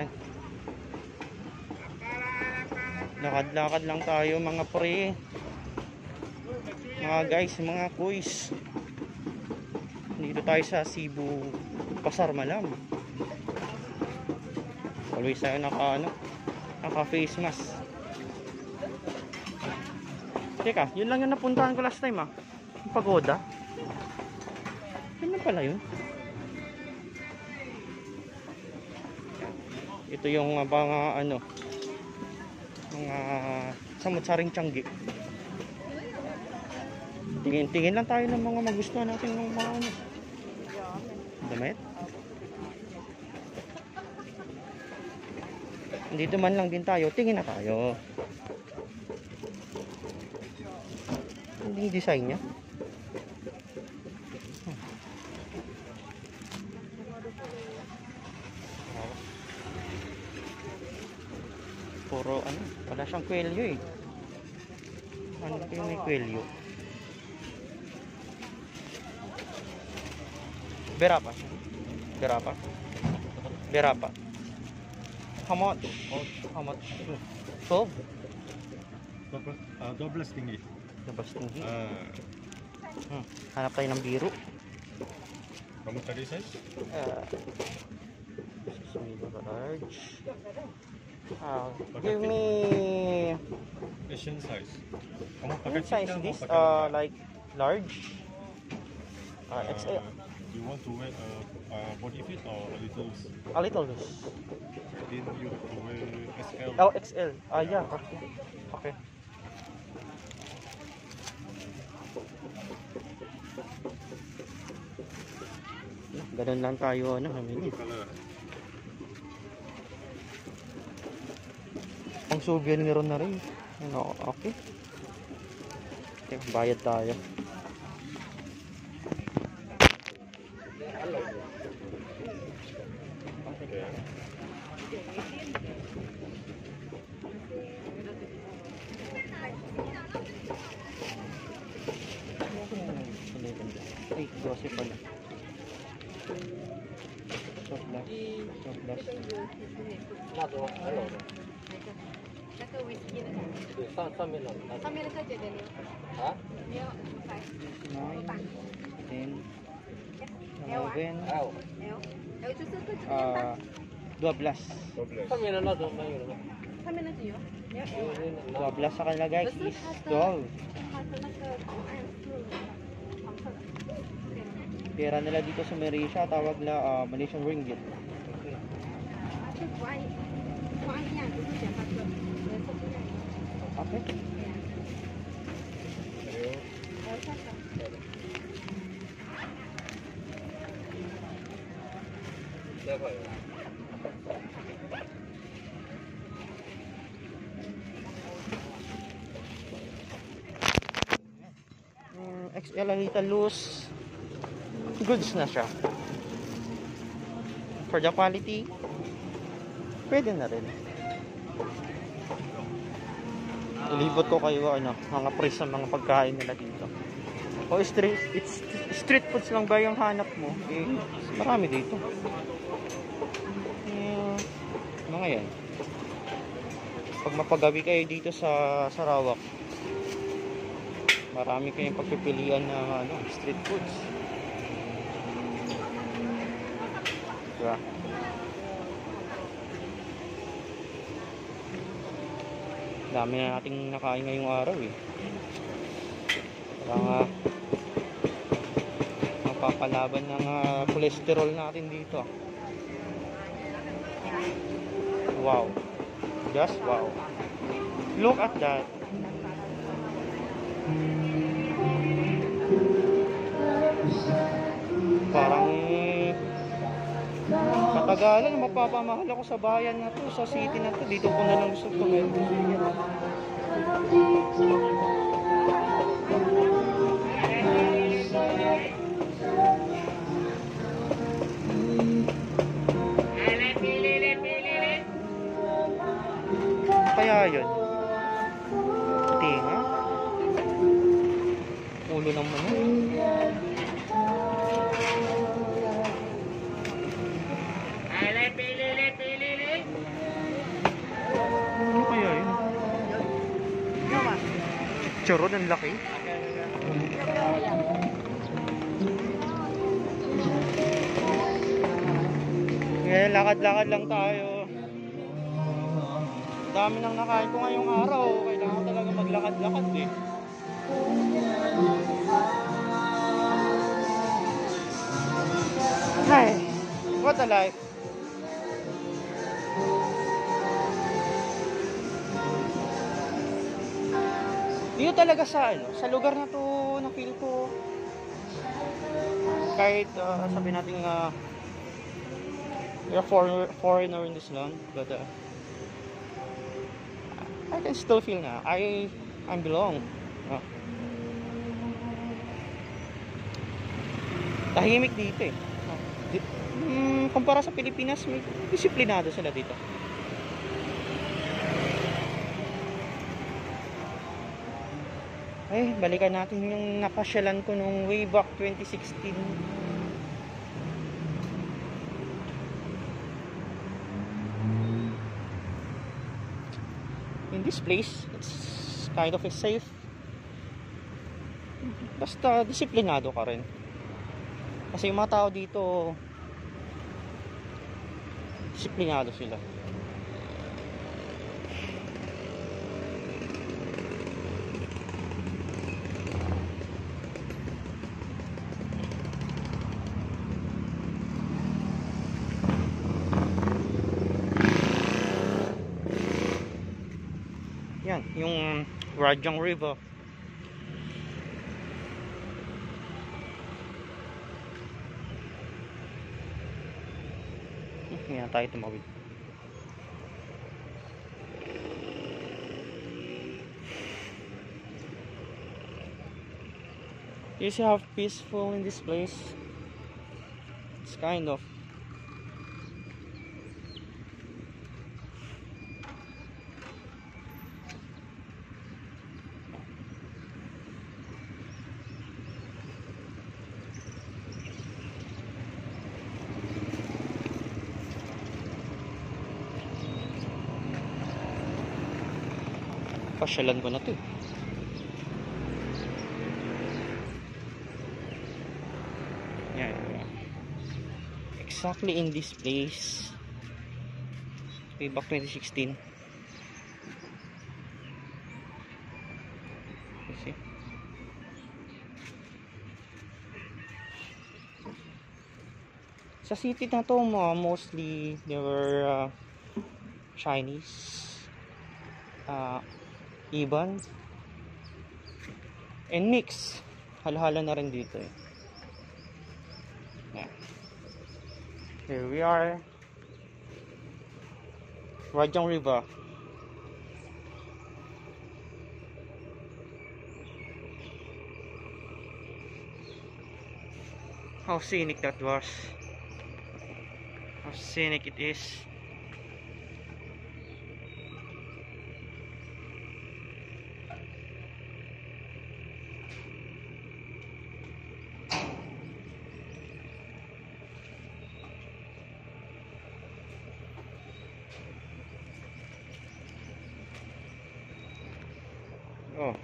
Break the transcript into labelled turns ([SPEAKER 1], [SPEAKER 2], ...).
[SPEAKER 1] Yan. Lakad-lakad lang tayo mga pre. Mga guys, mga kuys. Dito tayo sa Cebu Pasar Malam. Always tayo naka face mask. Teka, yun lang yung napuntahan ko last time yung pagoda. Yun na pala yun. Ito yung mga mga samut-saring Tiangge. Tingin lang tayo ng mga magustuhan natin ng mga damit. Dito man lang din tayo, tingin na tayo. Hindi yung design niya. Puro wala siyang kwelyo eh. Ano yung may kwelyo? Berapa? How much? How much? 12?
[SPEAKER 2] 12 tinggi.
[SPEAKER 1] 12 tinggi. Hanap tayo ng biro.
[SPEAKER 2] Kamu cari size?
[SPEAKER 1] Large. Give me
[SPEAKER 2] Asian size. Kamu pakai
[SPEAKER 1] size this like large. XL.
[SPEAKER 2] You want to wear body fit or a little loose?
[SPEAKER 1] A little loose.
[SPEAKER 2] Then you have to wear XL.
[SPEAKER 1] Oh, XL. Yeah. Okay. Ganun lang tayo mamili. Ang souvenir na rin. Okay. Okay, bayad tayo. Ay, 12 pala. Sa kanila guys is 12. Pera nila dito sa Malaysia tawag na Malaysian ringgit. Okay. XL ang little loose. Goods na siya. For the quality, pwede na rin. Ilibot ko kayo mga price sa mga pagkain nila dito. O street foods lang ba yung hanap mo? Marami dito. Mga yan. Pag mapagabi kayo dito sa Sarawak, marami kayong pagpipilian na street foods. Diba? Dami na nating nakain ngayong araw eh. Parang mapapalaban ng cholesterol natin dito. Wow. Just wow. Look at that. Parang katagalan mapapamahal ako sa bayan na to, sa city na to. Dito ko na lang gusto kumain. Kaya yun. Tinga. Ulo ng manok. Charon, ang laki. Eh, lakad-lakad lang tayo. Dami nang nakain ko ngayong araw. Kailangan ko talaga maglakad-lakad eh. Hi, what a life. Dito talaga sa lugar na to, na feel ko kahit sabi natin you're a foreigner in this land, but I can still feel na I belong. Tahimik dito eh. Kumpara sa Pilipinas, may disiplinado sila dito. Ay, balikan natin yung napasyalan ko nung way back 2016. In this place, it's kind of a safe. Basta disiplinado ka rin. Kasi yung mga tao dito, disiplinado sila. Yan, yung Rajang River. Yan tayo tumawid. You see how peaceful in this place? It's kind of. Pasyalan ko na to. Yan. Exactly in this place. Way back 2016. You see? Sa city na to, mostly there were Chinese, Iban, and mix. Halo-halo na rin dito eh. Yeah. Here we are, Rajang River. How scenic that was. How scenic it is. Oh.